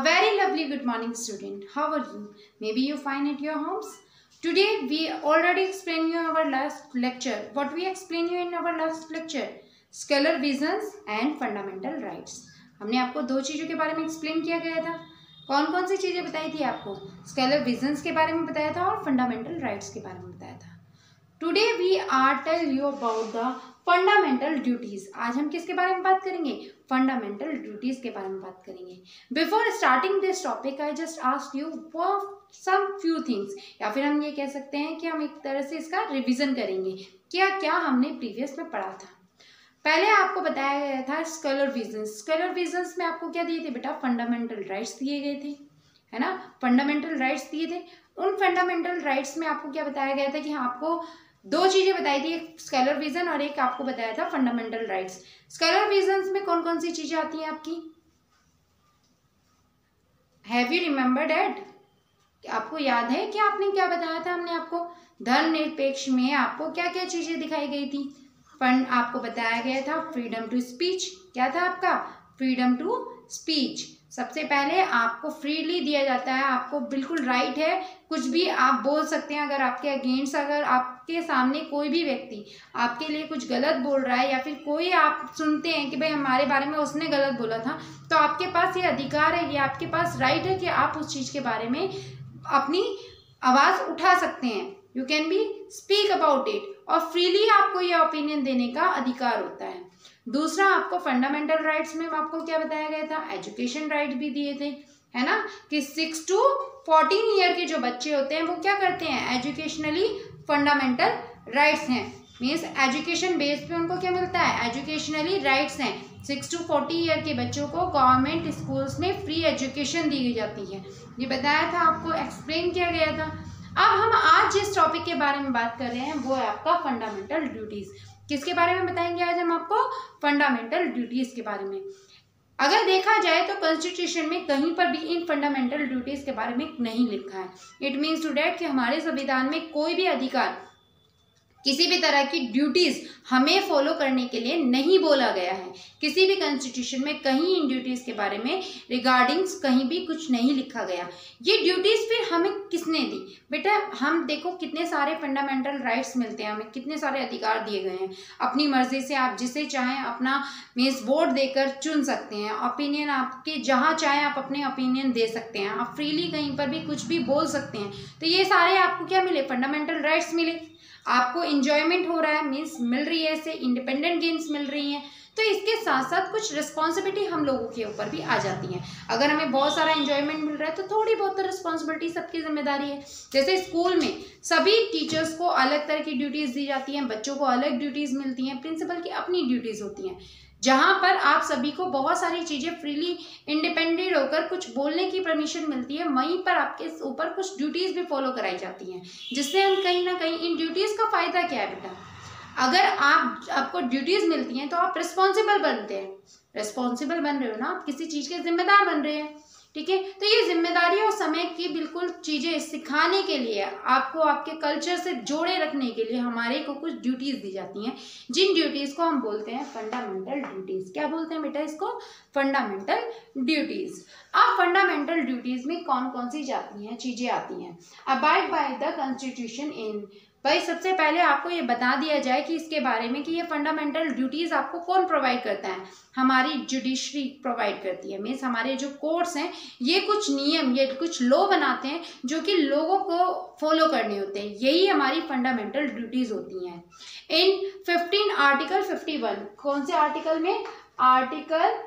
very lovely good morning student. How are you? Maybe you fine at your homes. Today we already explained you our last lecture. What we explained you in our last lecture? Scalar visions and fundamental rights. हमने आपको दो चीज़ों के बारे में explain किया गया था. कौन कौन सी चीज़ें बताई थी आपको? स्केलर विजन्स के बारे में बताया था और फंडामेंटल राइट्स के बारे में बताया था. Today we are tell you about the fundamental duties. आज हम किसके बारे में बात करेंगे? फंडामेंटल ड्यूटीज के बारे में बात करेंगे. Before starting this topic I just ask you for some few things, या फिर हम ये कह सकते हैं कि हम एक तरह से इसका रिवीजन करेंगे. क्या क्या हमने प्रीवियस में पढ़ा था. पहले आपको बताया गया था स्केलर विजन्स. स्केलर विजन्स में आपको क्या दिए थे बेटा? फंडामेंटल राइट्स दिए गए थे, है ना. फंडामेंटल राइट्स दिए थे. उन फंडामेंटल राइट्स में आपको क्या बताया गया था कि आपको दो चीजें बताई थी, एक स्केलर विजन और एक आपको बताया था फंडामेंटल राइट्स. स्केलर विजन्स में कौन कौन सी चीजें आती हैं आपकी? Have you remembered it? आपको याद है कि आपने क्या बताया था? हमने आपको धर्मनिरपेक्ष में आपको क्या क्या चीजें दिखाई गई थी? आपको बताया गया था फ्रीडम टू स्पीच. क्या था आपका? Freedom to speech. सबसे पहले आपको फ्रीली दिया जाता है, आपको बिल्कुल राइट है, कुछ भी आप बोल सकते हैं. अगर आपके अगेंस्ट, अगर आपके सामने कोई भी व्यक्ति आपके लिए कुछ गलत बोल रहा है या फिर कोई आप सुनते हैं कि भाई हमारे बारे में उसने गलत बोला था, तो आपके पास ये अधिकार है, ये आपके पास राइट है कि आप उस चीज़ के बारे में अपनी आवाज़ उठा सकते हैं. You can be speak about it, और फ्रीली आपको ये ओपिनियन देने का अधिकार होता है. दूसरा, आपको फंडामेंटल राइट्स में आपको क्या बताया गया था? एजुकेशन राइट भी दिए थे, है ना, कि 6 to 14 ईयर के जो बच्चे होते हैं वो क्या करते हैं? एजुकेशनली फंडामेंटल राइट्स हैं. मीन्स एजुकेशन बेस पे उनको क्या मिलता है? एजुकेशनली राइट्स हैं. 6 to 40 ईयर के बच्चों को गवर्नमेंट स्कूल्स में फ्री एजुकेशन दी जाती है. ये बताया था आपको, एक्सप्लेन किया गया था. अब हम आज जिस टॉपिक के बारे में बात कर रहे हैं वो है आपका फंडामेंटल ड्यूटीज. किसके बारे में बताएंगे आज हम आपको? फंडामेंटल ड्यूटीज के बारे में. अगर देखा जाए तो कॉन्स्टिट्यूशन में कहीं पर भी इन फंडामेंटल ड्यूटीज के बारे में नहीं लिखा है. इट मीन्स टू डैट कि हमारे संविधान में कोई भी अधिकार, किसी भी तरह की ड्यूटीज हमें फॉलो करने के लिए नहीं बोला गया है. किसी भी कॉन्स्टिट्यूशन में कहीं इन ड्यूटीज के बारे में रिगार्डिंग्स कहीं भी कुछ नहीं लिखा गया. ये ड्यूटीज फिर हमें किसने दी? बेटा हम देखो कितने सारे फंडामेंटल राइट्स मिलते हैं हमें, कितने सारे अधिकार दिए गए हैं. अपनी मर्जी से आप जिसे चाहें अपना मीन्स वोट देकर चुन सकते हैं. ओपिनियन आपके जहाँ चाहें आप अपने ओपिनियन दे सकते हैं. आप फ्रीली कहीं पर भी कुछ भी बोल सकते हैं. तो ये सारे आपको क्या मिले? फंडामेंटल राइट्स मिले. आपको इंजॉयमेंट हो रहा है, मीन्स मिल रही है, इससे इंडिपेंडेंट गेम्स मिल रही हैं. तो इसके साथ साथ कुछ रिस्पॉन्सिबिलिटी हम लोगों के ऊपर भी आ जाती हैं. अगर हमें बहुत सारा इंजॉयमेंट मिल रहा है तो थोड़ी बहुत रिस्पॉन्सिबिलिटी सबकी जिम्मेदारी है. जैसे स्कूल में सभी टीचर्स को अलग तरह की ड्यूटीज़ दी जाती हैं, बच्चों को अलग ड्यूटीज़ मिलती हैं, प्रिंसिपल की अपनी ड्यूटीज़ होती हैं. जहाँ पर आप सभी को बहुत सारी चीज़ें फ्रीली इंडिपेंडेंट होकर कुछ बोलने की परमिशन मिलती है, वहीं पर आपके ऊपर कुछ ड्यूटीज़ भी फॉलो कराई जाती हैं, जिससे हम कहीं ना कहीं इन ड्यूटीज़ का फ़ायदा क्या है बेटा? अगर आपको ड्यूटीज़ मिलती हैं तो आप रिस्पॉन्सिबल बनते हैं. रिस्पॉन्सिबल बन रहे हो ना, आप किसी चीज़ के जिम्मेदार बन रहे हैं. ठीक है, तो ये जिम्मेदारी और समय की बिल्कुल चीज़ें सिखाने के लिए, आपको आपके कल्चर से जोड़े रखने के लिए हमारे को कुछ ड्यूटीज़ दी जाती हैं, जिन ड्यूटीज़ को हम बोलते हैं फंडामेंटल ड्यूटीज़. क्या बोलते हैं बेटा इसको? Fundamental duties. अब फंडामेंटल ड्यूटीज़ में कौन कौन सी जाती हैं चीज़ें आती हैं? Abide by the constitution in. भाई सबसे पहले आपको ये बता दिया जाए कि इसके बारे में कि ये फंडामेंटल ड्यूटीज़ आपको कौन प्रोवाइड करता है? हमारी जुडिशरी प्रोवाइड करती है. मीन्स हमारे जो कोर्ट्स हैं ये कुछ नियम, ये कुछ लॉ बनाते हैं जो कि लोगों को फॉलो करने होते हैं. यही हमारी फंडामेंटल ड्यूटीज़ होती हैं. इन 15 आर्टिकल 51, कौन से आर्टिकल में? आर्टिकल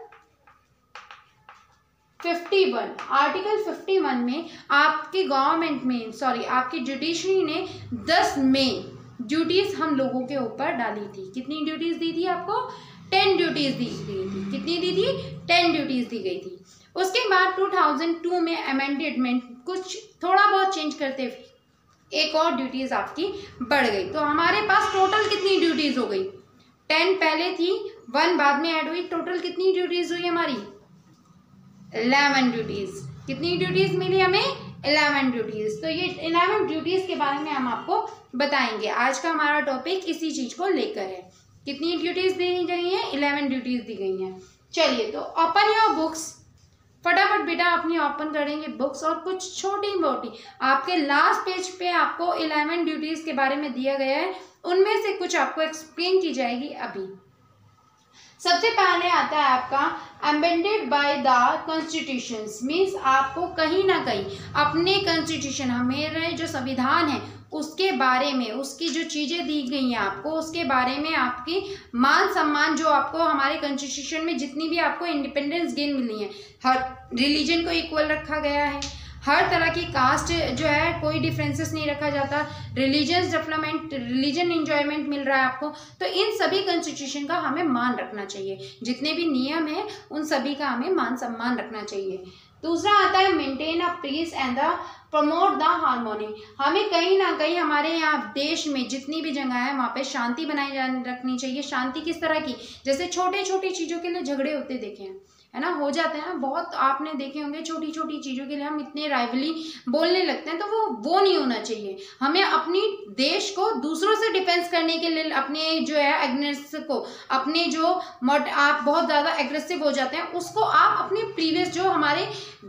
51. आर्टिकल 51 में आपकी गवर्नमेंट में, सॉरी आपकी जुडिशरी ने 10 मेन ड्यूटीज़ हम लोगों के ऊपर डाली थी. कितनी ड्यूटीज़ दी थी आपको? 10 ड्यूटीज़ दी गई थी. कितनी दी थी? 10 ड्यूटीज़ दी गई थी. उसके बाद 2002 में अमेंडमेंट कुछ थोड़ा बहुत चेंज करते एक और ड्यूटीज़ आपकी बढ़ गई. तो हमारे पास टोटल कितनी ड्यूटीज़ हो गई? 10 पहले थी, 1 बाद में ऐड हुई. टोटल कितनी ड्यूटीज़ हुई हमारी? 11 ड्यूटीज़. कितनी ड्यूटीज़ मिली हमें? 11 ड्यूटीज़. तो ये 11 ड्यूटीज़ के बारे में हम आपको बताएंगे. आज का हमारा टॉपिक इसी चीज़ को लेकर है. कितनी ड्यूटीज़ दी गई हैं? 11 ड्यूटीज़ दी गई हैं. चलिए तो ओपन योर बुक्स फटाफट बेटा अपनी ओपन करेंगे बुक्स और कुछ छोटी मोटी आपके लास्ट पेज पे आपको 11 ड्यूटीज के बारे में दिया गया है, उनमें से कुछ आपको एक्सप्लेन की जाएगी अभी। सबसे पहले आता है आपका amended by the constitutions, means आपको कहीं ना कहीं अपने कॉन्स्टिट्यूशन, हमारे जो संविधान है उसके बारे में, उसकी जो चीज़ें दी गई हैं आपको, उसके बारे में आपकी मान सम्मान, जो आपको हमारे कॉन्स्टिट्यूशन में जितनी भी आपको इंडिपेंडेंस गेन मिली है, हर रिलीजन को इक्वल रखा गया है, हर तरह की कास्ट जो है कोई डिफरेंसेस नहीं रखा जाता, रिलीजियस डेवलपमेंट, रिलीजन एंजॉयमेंट मिल रहा है आपको, तो इन सभी कॉन्स्टिट्यूशन का हमें मान रखना चाहिए, जितने भी नियम हैं उन सभी का हमें मान सम्मान रखना चाहिए। दूसरा आता है maintain a peace and the promote the harmony, हमें कहीं ना कहीं हमारे यहाँ देश में जितनी भी जगह है वहाँ पे शांति बनाई रखनी चाहिए। शांति किस तरह की, जैसे छोटे छोटी चीज़ों के लिए झगड़े होते देखे हैं, है ना, हो जाते हैं ना, बहुत आपने देखे होंगे, छोटी छोटी चीज़ों के लिए हम इतने राइवली बोलने लगते हैं, तो वो नहीं होना चाहिए। हमें अपनी देश को दूसरों से डिफेंस करने के लिए, अपने जो है एग्नेस को, अपने जो आप बहुत ज़्यादा एग्रेसिव हो जाते हैं उसको आप अपने प्रीवियस जो हमारे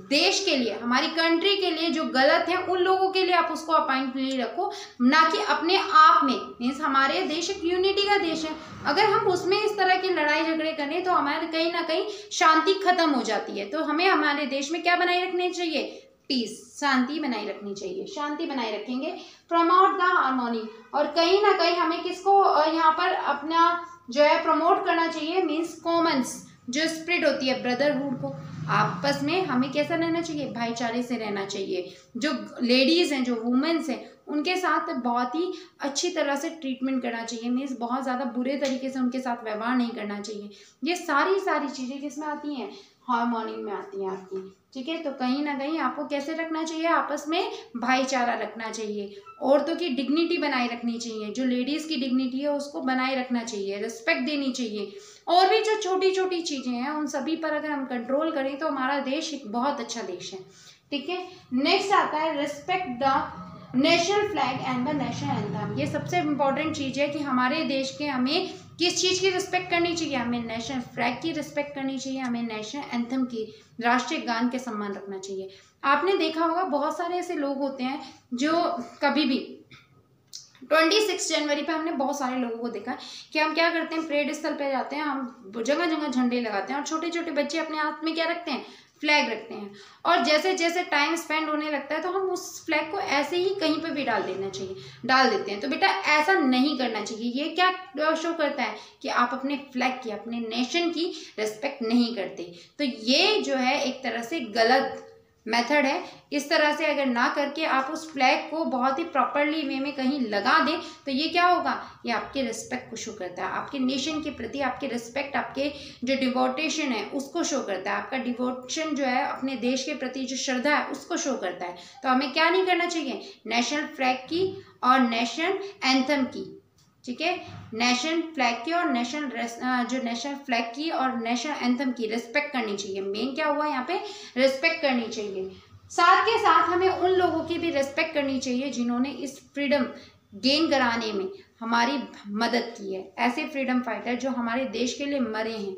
देश के लिए, हमारी कंट्री के लिए जो गलत है उन लोगों के लिए आप उसको अपॉइंटली रखो, ना कि अपने आप में। मीन्स हमारे देश एक यूनिटी का देश है, अगर हम उसमें इस तरह की लड़ाई झगड़े करें तो हमारे कहीं ना कहीं शांति खत्म हो जाती है। तो हमें हमारे देश में क्या बनाए रखनी चाहिए, पीस, शांति बनाई रखनी चाहिए। शांति बनाए रखेंगे, प्रमोट द हार्मोनी, और कहीं ना कहीं हमें किसको यहाँ पर अपना जो है प्रमोट करना चाहिए, मीन्स कॉमन्स जो स्प्रिट होती है, ब्रदरहुड को, आपस में हमें कैसा रहना चाहिए, भाईचारे से रहना चाहिए। जो लेडीज़ हैं, जो वुमेन्स हैं, उनके साथ बहुत ही अच्छी तरह से ट्रीटमेंट करना चाहिए, मीन्स बहुत ज़्यादा बुरे तरीके से उनके साथ व्यवहार नहीं करना चाहिए। ये सारी चीज़ें किसमें आती हैं, हार्मोनी में आती हैं आपकी, ठीक है। तो कहीं ना कहीं आपको कैसे रखना चाहिए, आपस में भाईचारा रखना चाहिए, औरतों की डिग्निटी बनाए रखनी चाहिए, जो लेडीज़ की डिग्निटी है उसको बनाए रखना चाहिए, रिस्पेक्ट देनी चाहिए, और भी जो छोटी छोटी चीज़ें हैं उन सभी पर अगर हम कंट्रोल करें तो हमारा देश एक बहुत अच्छा देश है, ठीक है। नेक्स्ट आता है respect the national flag and the national anthem, ये सबसे इम्पोर्टेंट चीज़ है कि हमारे देश के हमें किस चीज़ की रिस्पेक्ट करनी चाहिए, हमें नेशनल फ्लैग की रिस्पेक्ट करनी चाहिए, हमें नेशनल एंथम की, राष्ट्रीय गान के सम्मान रखना चाहिए। आपने देखा होगा बहुत सारे ऐसे लोग होते हैं जो कभी भी 26 जनवरी पे हमने बहुत सारे लोगों को देखा कि हम क्या करते हैं, परेड स्थल पे जाते हैं, हम जगह जगह झंडे लगाते हैं, और छोटे छोटे बच्चे अपने हाथ में क्या रखते हैं, फ्लैग रखते हैं, और जैसे जैसे टाइम स्पेंड होने लगता है तो हम उस फ्लैग को ऐसे ही कहीं पे भी डाल देते हैं। तो बेटा ऐसा नहीं करना चाहिए। ये क्या शो करता है कि आप अपने फ्लैग की, अपने नेशन की रिस्पेक्ट नहीं करते। तो ये जो है एक तरह से गलत मेथड है। इस तरह से अगर ना करके आप उस फ्लैग को बहुत ही प्रॉपरली वे में कहीं लगा दें तो ये क्या होगा, ये आपके रिस्पेक्ट को शो करता है, आपके नेशन के प्रति आपके रिस्पेक्ट, आपके जो डिवोटेशन है उसको शो करता है, आपका डिवोशन जो है अपने देश के प्रति जो श्रद्धा है उसको शो करता है। तो हमें क्या नहीं करना चाहिए, नेशनल फ्लैग की और नेशनल एंथम की, ठीक है, नेशनल फ्लैग की और नेशनल फ्लैग की और नेशनल एंथम की रिस्पेक्ट करनी चाहिए। मेन क्या हुआ यहाँ पे, रिस्पेक्ट करनी चाहिए। साथ के साथ हमें उन लोगों की भी रिस्पेक्ट करनी चाहिए जिन्होंने इस फ्रीडम गेन कराने में हमारी मदद की है। ऐसे फ्रीडम फाइटर जो हमारे देश के लिए मरे हैं,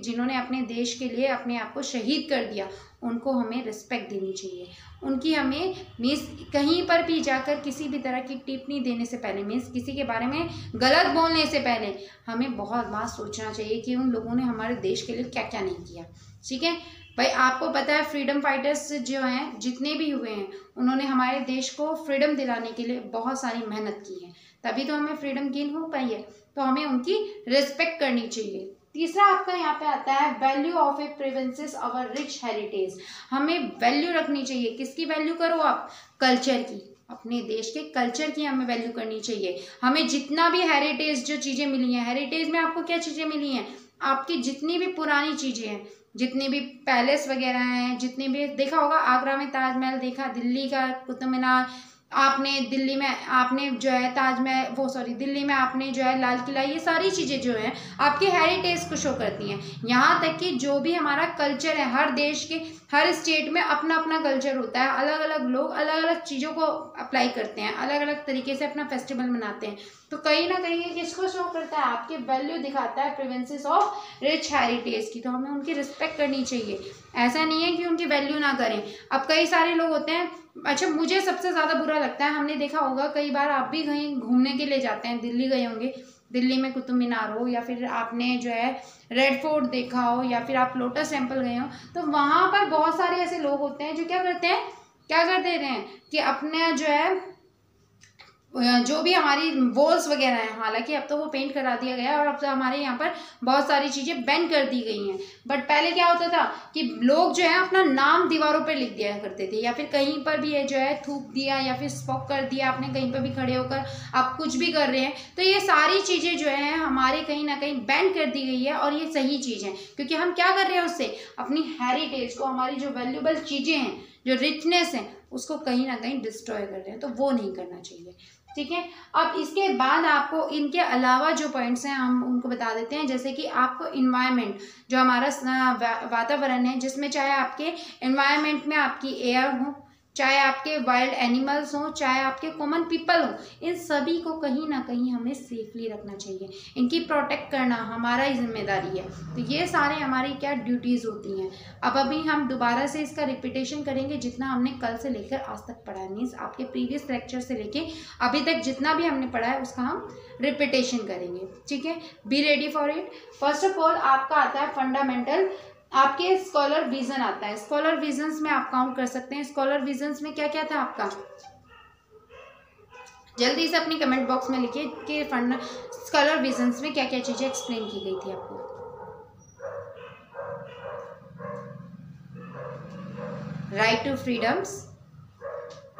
जिन्होंने अपने देश के लिए अपने आप को शहीद कर दिया, उनको हमें रिस्पेक्ट देनी चाहिए। उनकी हमें मीन्स कहीं पर भी जाकर किसी भी तरह की टिप्पणी देने से पहले, मीन्स किसी के बारे में गलत बोलने से पहले हमें बहुत बार सोचना चाहिए कि उन लोगों ने हमारे देश के लिए क्या क्या नहीं किया, ठीक है भाई। आपको पता है फ्रीडम फाइटर्स जो हैं जितने भी हुए हैं, उन्होंने हमारे देश को फ्रीडम दिलाने के लिए बहुत सारी मेहनत की है, तभी तो हमें फ्रीडम गेन हो पाई है। तो हमें उनकी रिस्पेक्ट करनी चाहिए। तीसरा आपका यहाँ पे आता है value of a preserves our rich heritage. हमें वैल्यू रखनी चाहिए, किसकी वैल्यू करो आप, कल्चर की, अपने देश के कल्चर की हमें वैल्यू करनी चाहिए। हमें जितना भी हेरिटेज जो चीज़ें मिली हैं, हेरिटेज में आपको क्या चीज़ें मिली हैं, आपकी जितनी भी पुरानी चीज़ें हैं, जितने भी पैलेस वगैरह हैं, जितने भी देखा होगा, आगरा में ताजमहल देखा, दिल्ली का कुतुब मीनार आपने, दिल्ली में आपने जो है दिल्ली में आपने जो है लाल किला, ये सारी चीज़ें जो हैं आपके हेरिटेज को शो करती हैं। यहाँ तक कि जो भी हमारा कल्चर है, हर देश के हर स्टेट में अपना अपना कल्चर होता है, अलग अलग लोग अलग अलग चीज़ों को अप्लाई करते हैं, अलग अलग तरीके से अपना फेस्टिवल मनाते हैं। तो कहीं ना कहीं ये किसको शो करता है, आपके वैल्यू दिखाता है, प्रिवेंसेस ऑफ रिच हेरिटेज की। तो हमें उनकी रिस्पेक्ट करनी चाहिए। ऐसा नहीं है कि उनकी वैल्यू ना करें। अब कई सारे लोग होते हैं, अच्छा मुझे सबसे ज़्यादा बुरा लगता है, हमने देखा होगा कई बार आप भी कहीं घूमने के लिए जाते हैं, दिल्ली गए होंगे, दिल्ली में कुतुब मीनार हो या फिर आपने जो है रेड फोर्ट देखा हो या फिर आप लोटस टेम्पल गए हो, तो वहाँ पर बहुत सारे ऐसे लोग होते हैं जो क्या करते हैं कि अपने जो है जो भी हमारी वॉल्स वगैरह हैं, हालांकि अब तो वो पेंट करा दिया गया है और अब तो हमारे यहाँ पर बहुत सारी चीज़ें बैन कर दी गई हैं, बट पहले क्या होता था कि लोग जो है अपना नाम दीवारों पर लिख दिया करते थे, या फिर कहीं पर भी जो है थूक दिया या फिर स्पॉक कर दिया आपने, कहीं पर भी खड़े होकर आप कुछ भी कर रहे हैं, तो ये सारी चीज़ें जो है हमारे कहीं ना कहीं बैन कर दी गई है। और ये सही चीज़ है, क्योंकि हम क्या कर रहे हैं उससे अपनी हेरिटेज को, हमारी जो वैल्यूबल चीज़ें हैं, जो रिचनेस है, उसको कहीं ना कहीं डिस्ट्रॉय कर रहे हैं, तो वो नहीं करना चाहिए। ठीक है, अब इसके बाद आपको इनके अलावा जो पॉइंट्स हैं हम उनको बता देते हैं, जैसे कि आपको इन्वायरमेंट, जो हमारा वातावरण है, जिसमें चाहे आपके इन्वायरमेंट में आपकी एयर हो, चाहे आपके वाइल्ड एनिमल्स हों, चाहे आपके कॉमन पीपल हों, इन सभी को कहीं ना कहीं हमें सेफली रखना चाहिए, इनकी प्रोटेक्ट करना हमारा ही जिम्मेदारी है। तो ये सारे हमारी क्या ड्यूटीज़ होती हैं। अब अभी हम दोबारा से इसका रिपीटेशन करेंगे, जितना हमने कल से लेकर आज तक पढ़ा है, मीन्स आपके प्रीवियस लेक्चर से लेके अभी तक जितना भी हमने पढ़ा है उसका हम रिपीटेशन करेंगे। ठीक है, be ready for it. First of all आपका आता है फंडामेंटल, आपके स्कॉलर विजन आता है। स्कॉलर विजन्स में आप काउंट कर सकते हैं, स्कॉलर विजन्स में क्या क्या था आपका, जल्दी से अपनी कमेंट बॉक्स में लिखिए कि स्कॉलर विजन्स में क्या क्या चीजें एक्सप्लेन की गई थी आपको। Right to freedoms,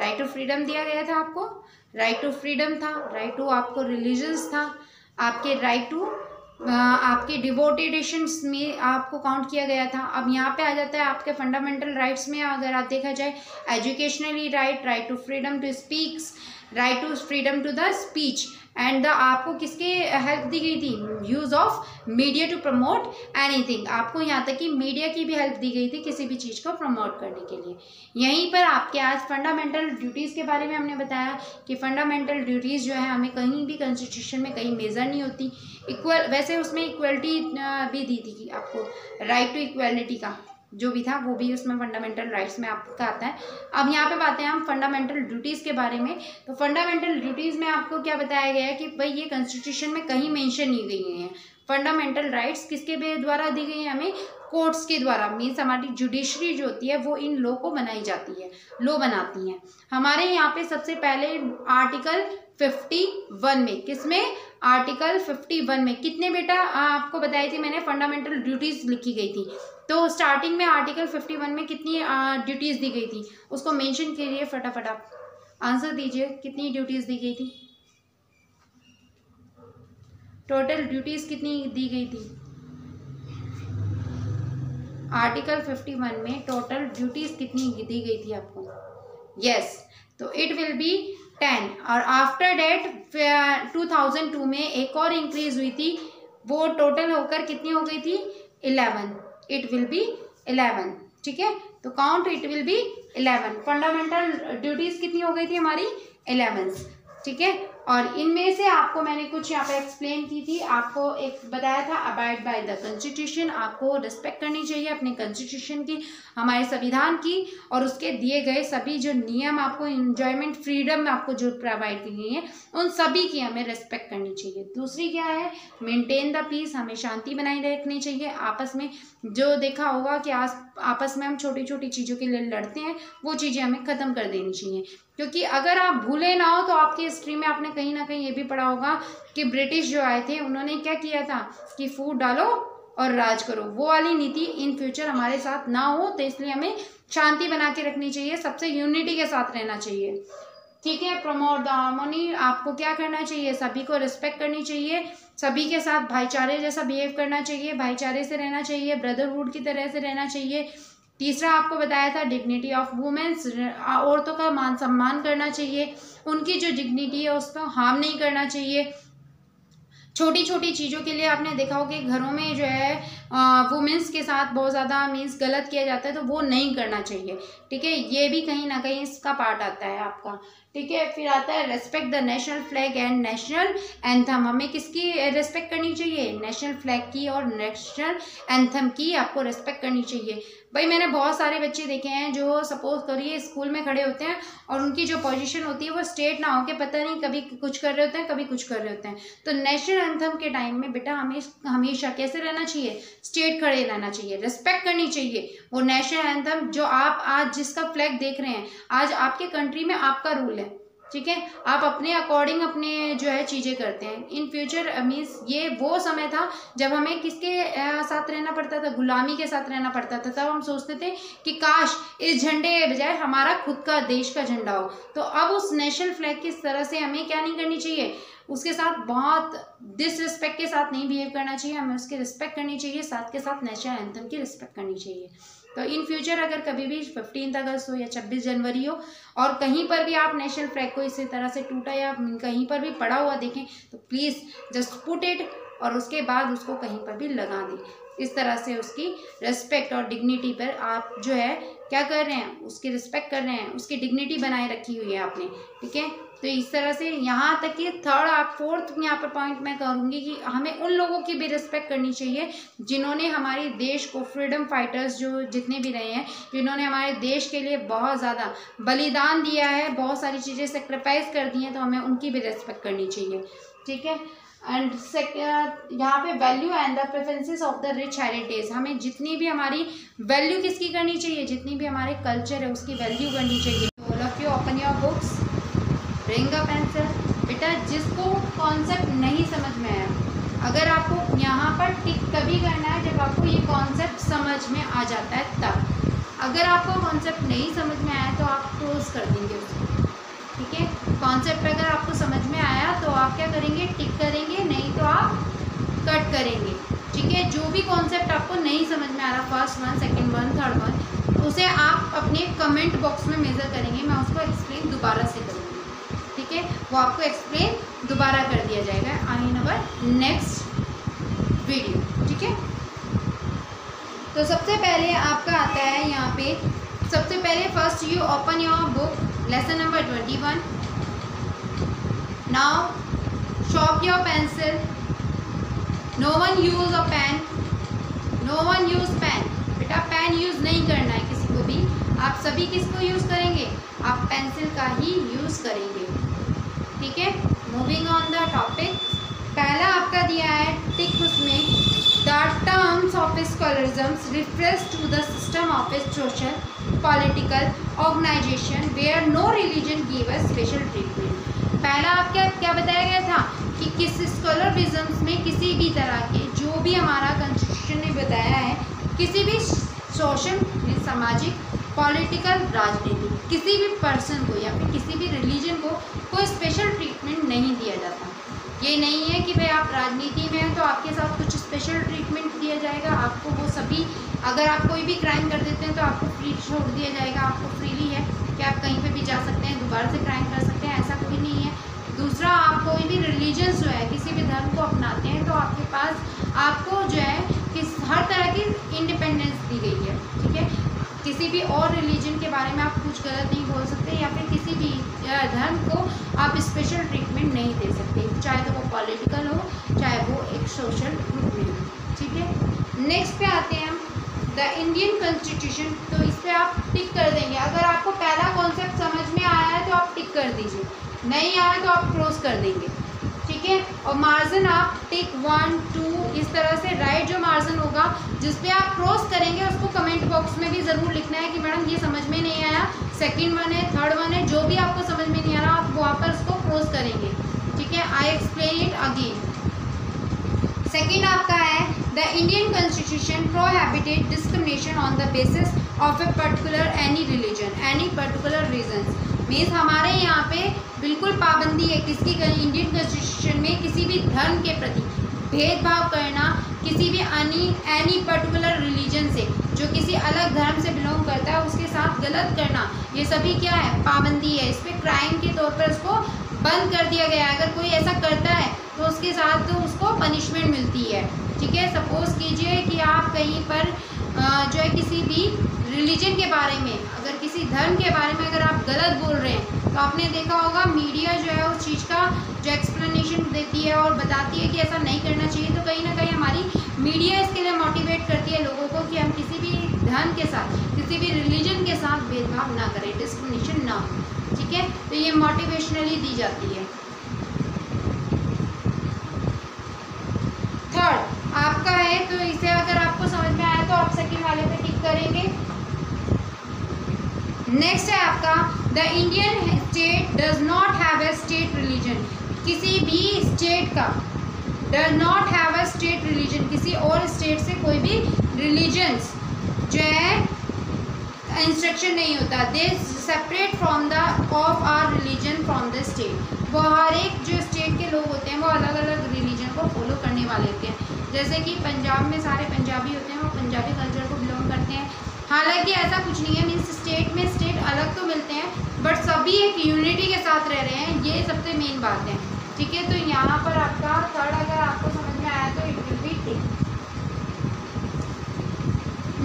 right to freedom दिया गया था आपको, राइट टू फ्रीडम था, राइट टू आपको रिलीजियस था, आपके राइट टू आपके डिवोटेशंस में आपको काउंट किया गया था। अब यहाँ पे आ जाता है आपके फंडामेंटल राइट्स में, अगर आप देखा जाए educationally right, right to freedom to speaks, right to freedom to the speech, and आपको किसके हेल्प दी गई थी, use of media to promote anything, आपको यहाँ तक कि मीडिया की भी हेल्प दी गई थी किसी भी चीज़ को प्रमोट करने के लिए। यहीं पर आपके आज फंडामेंटल ड्यूटीज़ के बारे में हमने बताया कि फंडामेंटल ड्यूटीज़ जो है हमें कहीं भी कॉन्स्टिट्यूशन में कहीं मेजर नहीं होती। इक्वल, वैसे उसमें इक्वलिटी भी दी थी कि आपको राइट टू इक्वलिटी का जो भी था वो भी उसमें फंडामेंटल राइट्स में आपका आता है। अब यहाँ पे बातें हैं हम फंडामेंटल ड्यूटीज़ के बारे में। तो फंडामेंटल ड्यूटीज़ में आपको क्या बताया गया है कि भाई ये कॉन्स्टिट्यूशन में कहीं मेंशन नहीं गई हैं। फंडामेंटल राइट्स किसके द्वारा दी गई है हमें, कोर्ट्स के द्वारा, मीन्स हमारी जुडिशरी जो होती है वो इन लॉ को बनाई जाती है, लॉ बनाती हैं। हमारे यहाँ पे सबसे पहले आर्टिकल 51 में, किसमें, आर्टिकल 51 में कितने बेटा आपको बताई थी मैंने फंडामेंटल ड्यूटीज़ लिखी गई थी। तो स्टार्टिंग में आर्टिकल 51 में कितनी ड्यूटीज़ दी गई थी उसको मेंशन कीजिए, फटाफट आप आंसर दीजिए, कितनी ड्यूटीज़ दी गई थी, टोटल ड्यूटीज़ कितनी दी गई थी आर्टिकल 51 में, टोटल ड्यूटीज़ कितनी दी गई थी आपको, यस, तो इट विल बी 10। और आफ्टर डेट 2002 में एक और इंक्रीज हुई थी, वो टोटल होकर कितनी हो गई थी 11, इट विल बी 11। ठीक है, तो count it will B 11, fundamental duties कितनी हो गई थी हमारी 11। ठीक है, और इनमें से आपको मैंने कुछ यहाँ पे एक्सप्लेन की थी, आपको एक बताया था अबाइड बाय द कॉन्स्टिट्यूशन, आपको रिस्पेक्ट करनी चाहिए अपने कॉन्स्टिट्यूशन की, हमारे संविधान की, और उसके दिए गए सभी जो नियम आपको इंजॉयमेंट फ्रीडम आपको जो प्रोवाइड की गई है उन सभी की हमें रिस्पेक्ट करनी चाहिए। दूसरी क्या है, मेंटेन द पीस, हमें शांति बनाई रखनी चाहिए आपस में। जो देखा होगा कि आपस में हम छोटी छोटी चीज़ों के लिए लड़ते हैं, वो चीज़ें हमें ख़त्म कर देनी चाहिए, क्योंकि अगर आप भूले ना हो तो आपकी हिस्ट्री में आपने कहीं ना कहीं ये भी पढ़ा होगा कि ब्रिटिश जो आए थे उन्होंने क्या किया था कि फूट डालो और राज करो, वो वाली नीति इन फ्यूचर हमारे साथ ना हो, तो इसलिए हमें शांति बना के रखनी चाहिए, सबसे यूनिटी के साथ रहना चाहिए। ठीक है, प्रमोट द हार्मोनी, आपको क्या करना चाहिए, सभी को रिस्पेक्ट करनी चाहिए, सभी के साथ भाईचारे जैसा बिहेव करना चाहिए, भाईचारे से रहना चाहिए, ब्रदरहुड की तरह से रहना चाहिए। तीसरा आपको बताया था डिग्निटी ऑफ वुमेन्स, औरतों का मान सम्मान करना चाहिए, उनकी जो डिग्निटी है उसको हार्म नहीं करना चाहिए। छोटी छोटी चीज़ों के लिए आपने देखा हो कि घरों में जो है वुमेन्स के साथ बहुत ज़्यादा मीन्स गलत किया जाता है, तो वो नहीं करना चाहिए। ठीक है, ये भी कहीं ना कहीं इसका पार्ट आता है आपका। ठीक है, फिर आता है respect the national flag and national anthem, हमें किसकी रेस्पेक्ट करनी चाहिए, नेशनल फ्लैग की और नेशनल एंथम की आपको रेस्पेक्ट करनी चाहिए। भाई मैंने बहुत सारे बच्चे देखे हैं जो सपोज करिए स्कूल में खड़े होते हैं और उनकी जो पोजीशन होती है वो स्ट्रेट ना होके पता नहीं कभी कुछ कर रहे होते हैं कभी कुछ कर रहे होते हैं। तो नेशनल एंथम के टाइम में बेटा हमेशा कैसे रहना चाहिए, स्ट्रेट खड़े रहना चाहिए, रिस्पेक्ट करनी चाहिए वो नेशनल एंथम जो आप आज जिसका फ्लैग देख रहे हैं, आज आपके कंट्री में आपका रूल है, ठीक है, आप अपने अकॉर्डिंग अपने जो है चीज़ें करते हैं। इन फ्यूचर मीन्स ये वो समय था जब हमें किसके साथ रहना पड़ता था, गुलामी के साथ रहना पड़ता था। तब हम सोचते थे कि काश इस झंडे के बजाय हमारा खुद का देश का झंडा हो। तो अब उस नेशनल फ्लैग की तरह से हमें क्या नहीं करनी चाहिए, उसके साथ बहुत डिसरिस्पेक्ट के साथ नहीं बिहेव करना चाहिए, हमें उसकी रिस्पेक्ट करनी चाहिए, साथ के साथ नेशनल एंथम की रिस्पेक्ट करनी चाहिए। तो इन फ्यूचर अगर कभी भी 15 अगस्त हो या 26 जनवरी हो और कहीं पर भी आप नेशनल फ्लैग को इसी तरह से टूटा या कहीं पर भी पड़ा हुआ देखें तो प्लीज़ जस्ट पुट इट और उसके बाद उसको कहीं पर भी लगा दें। इस तरह से उसकी रिस्पेक्ट और डिग्निटी पर आप जो है क्या कर रहे हैं, उसकी रिस्पेक्ट कर रहे हैं, उसकी डिग्निटी बनाए रखी हुई है आपने, ठीक है। तो इस तरह से यहाँ तक कि फोर्थ यहाँ पर पॉइंट मैं कहूँगी कि हमें उन लोगों की भी रिस्पेक्ट करनी चाहिए जिन्होंने हमारे देश को, फ्रीडम फाइटर्स जो जितने भी रहे हैं, जिन्होंने हमारे देश के लिए बहुत ज़्यादा बलिदान दिया है, बहुत सारी चीज़ें सेक्रीफाइस कर दी हैं, तो हमें उनकी भी रिस्पेक्ट करनी चाहिए, ठीक है। एंड यहाँ पे value and the preferences of the rich heritage, हमें जितनी भी हमारी वैल्यू किसकी करनी चाहिए, जितनी भी हमारे कल्चर है उसकी वैल्यू करनी चाहिए। All of you open your books, bring a pencil. बेटा जिसको कॉन्सेप्ट नहीं समझ में आया, अगर आपको यहाँ पर टिक कभी करना है जब आपको ये कॉन्सेप्ट समझ में आ जाता है तब। अगर आपको कॉन्सेप्ट नहीं समझ में आया तो आप क्लोज कर देंगे उसको, ठीक है। कॉन्सेप्ट अगर आपको समझ में आया तो आप क्या करेंगे, टिक करेंगे, नहीं तो आप कट करेंगे, ठीक है। जो भी कॉन्सेप्ट आपको नहीं समझ में आ रहा, first one, second one, third one, उसे आप अपने कमेंट बॉक्स में मेजर करेंगे, मैं उसको एक्सप्लेन दोबारा से करूँगी, ठीक है। वो आपको एक्सप्लेन दोबारा कर दिया जाएगा इन अवर नेक्स्ट वीडियो, ठीक है। तो सबसे पहले आपका आता है यहाँ पे, सबसे पहले first you open your book lesson number 21। Now sharp your pencil, no one use a pen, no one use pen. बेटा पेन यूज नहीं करना है किसी को भी, आप सभी किसको यूज करेंगे, आप पेंसिल का ही यूज करेंगे, ठीक है। मूविंग ऑन द टॉपिक, पहला आपका दिया है टिक, उसमें the terms of secularism refers to the system of social political organisation where no religion give a special treatment. पहला आपका क्या बताया गया था कि किस स्कॉलरिज्म में किसी भी तरह के, जो भी हमारा कॉन्स्टिट्यूशन ने बताया है, किसी भी सोशल, सामाजिक, पॉलिटिकल, राजनीतिक, किसी भी पर्सन को या फिर किसी भी रिलीजन को कोई स्पेशल ट्रीटमेंट नहीं दिया जाता। ये नहीं है कि भाई आप राजनीति में हैं तो आपके साथ कुछ स्पेशल ट्रीटमेंट दिया जाएगा, आपको वो सभी, अगर आप कोई भी क्राइम कर देते हैं तो आपको फ्री छोड़ दिया जाएगा, आपको फ्रीली है कि आप कहीं पे भी जा सकते हैं, दोबारा से क्राइम कर सकते हैं, ऐसा कोई नहीं है। दूसरा, आप कोई भी रिलीजन्स जो है, किसी भी धर्म को अपनाते हैं तो आपके पास आपको जो है किस हर तरह की इंडिपेंडेंस दी गई है, ठीक है। किसी भी और रिलीजन के बारे में आप कुछ गलत नहीं बोल सकते, या फिर किसी भी धर्म को आप स्पेशल ट्रीटमेंट नहीं दे सकते, चाहे तो वो पॉलिटिकल हो, चाहे वो एक सोशल ग्रुप में हो, ठीक है। नेक्स्ट पे आते हैं हम द इंडियन कॉन्स्टिट्यूशन, तो इस पर आप टिक कर देंगे। अगर आपको पहला कॉन्सेप्ट समझ में आया है तो आप टिक कर दीजिए, नहीं आया तो आप क्रॉस कर देंगे, ठीक है। और मार्जिन आप टिक 1, 2 इस तरह से राइट जो मार्जिन होगा जिस पे आप क्रॉस करेंगे उसको कमेंट बॉक्स में भी ज़रूर लिखना है कि मैडम ये समझ में नहीं आया, सेकंड वन है, थर्ड वन है, जो भी आपको समझ में नहीं आ रहा आप वहाँ पर उसको क्रॉस करेंगे, ठीक है। I explain it again. Second आपका है the Indian constitution prohibited discrimination on the basis of a particular any religion, any particular reason. Means हमारे यहाँ पे बिल्कुल पाबंदी है किसकी, इंडियन कॉन्स्टिट्यूशन में किसी भी धर्म के प्रति भेदभाव करना, किसी भी एनी पर्टिकुलर रिलीजन से, जो किसी अलग धर्म से बिलोंग करता है उसके साथ गलत करना, ये सभी क्या है, पाबंदी है। इस पर क्राइम के तौर पर उसको बंद कर दिया गया है। अगर कोई ऐसा करता है तो उसके साथ तो उसको पनिशमेंट मिलती है, ठीक है। सपोज़ कीजिए कि आप कहीं पर जो है किसी भी रिलीजन के बारे में, अगर किसी धर्म के बारे में अगर आप गलत बोल रहे हैं तो आपने देखा होगा मीडिया जो है उस चीज़ का जो एक्सप्लेनेशन देती है और बताती है कि ऐसा नहीं करना चाहिए, तो कहीं ना कहीं हमारी मीडिया इसके लिए मोटिवेट करती है लोगों को कि हम किसी भी धर्म के साथ, किसी भी रिलीजन के साथ भेदभाव ना करें, डिस्क्रिमिनेशन ना हो, ठीक है। तो ये मोटिवेशनली दी जाती है। थर्ड आपका है, तो इसे अगर आपको समझ में आया तो आप सेकंड वाले पे टिक करेंगे। नेक्स्ट है आपका, the Indian state does not have a state religion. किसी भी स्टेट का does not have a state religion, किसी और स्टेट से कोई भी रिलीजन्स जो है इंस्ट्रक्शन नहीं होता। They separate from the of are religion from the state. वो हर एक जो स्टेट के लोग होते हैं वो अलग अलग रिलीजन को फॉलो करने वाले होते हैं। जैसे कि पंजाब में सारे पंजाबी होते हैं, वो पंजाबी कल्चर को बिलोंग करते हैं। हालांकि ऐसा कुछ नहीं है, मीन्स स्टेट में स्टेट अलग तो मिलते हैं बट सभी एक यूनिटी के साथ रह रहे हैं, ये सबसे मेन बात है, ठीक है। तो यहाँ पर आपका थर्ड अगर आपको समझ में आया तो it will be tick.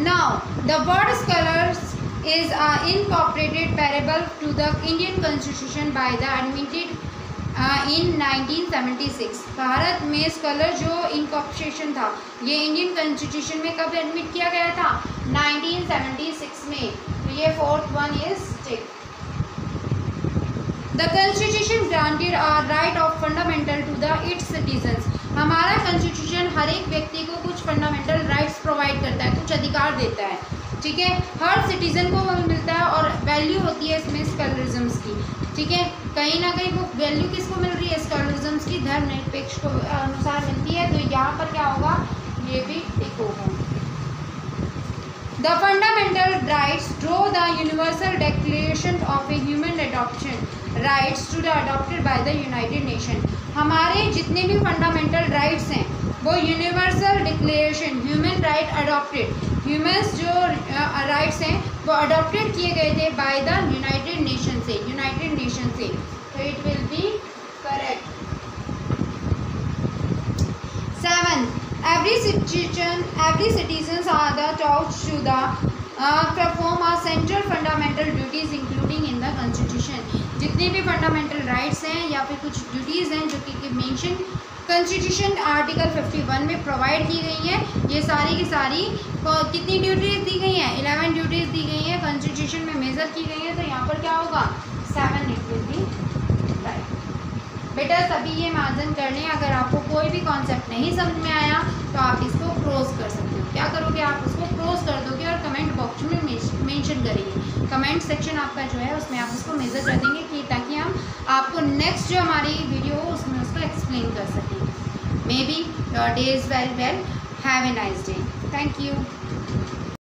Now the word scholars is incorporated parable to the Indian Constitution by the admitted in 1976। Bharat में स्कॉलर जो इनकॉर्पोरेशन था ये इंडियन कॉन्स्टिट्यूशन में कब एडमिट किया गया था? 1976 में। तो ये fourth one is tick. The constitution granted a right of fundamental to the its citizens। हमारा कॉन्स्टिट्यूशन हर एक व्यक्ति को कुछ फंडामेंटल राइट्स प्रोवाइड करता है, कुछ अधिकार देता है, ठीक है। हर सिटीजन को वो मिलता है और वैल्यू होती है इसमें स्कॉलरिज्म्स की, ठीक है। कहीं ना कहीं वो वैल्यू किसको मिल रही है? स्कॉलरिज्म्स की धर्मनिरपेक्ष को अनुसार मिलती है। तो यहाँ पर क्या होगा? ये भी टिक होगा। The fundamental rights draw the universal declaration of a human adoption rights to the adopted by the United Nation. हमारे जितने भी फंडामेंटल राइट्स हैं वो universal declaration human right adopted, humans जो राइट्स हैं वो अडॉप्टेड किए गए थे बाय द यूनाइटेड नेशन से, यूनाइटेड नेशन से। तो it will be correct. 7 every citizens are the taught to the perform a central fundamental duties including in the constitution। जितने भी फंडामेंटल राइट्स हैं या फिर कुछ ड्यूटीज़ हैं जो कि मेंशन कॉन्स्टिट्यूशन आर्टिकल 51 में प्रोवाइड की गई हैं, ये सारी की सारी कितनी ड्यूटीज़ दी गई हैं? 11 ड्यूटीज़ दी गई हैं, कॉन्स्टिट्यूशन में मेजर की गई हैं। तो यहाँ पर क्या होगा? 7 इट विल बी राइट। बेटा सभी ये मार्जन कर लें। अगर आपको कोई भी कॉन्सेप्ट नहीं समझ में आया तो आप इसको क्रॉस कर सकते हो। क्या करोगे? आप उसको क्रॉस कर दोगे और कमेंट बॉक्स में मेंशन करेंगे। कमेंट सेक्शन आपका जो है उसमें आप उसको मेजर कर देंगे कि ताकि हम आपको नेक्स्ट जो हमारी वीडियो हो उसमें उसको एक्सप्लेन कर सकें। May be your day is very well. Have a nice day. Thank you.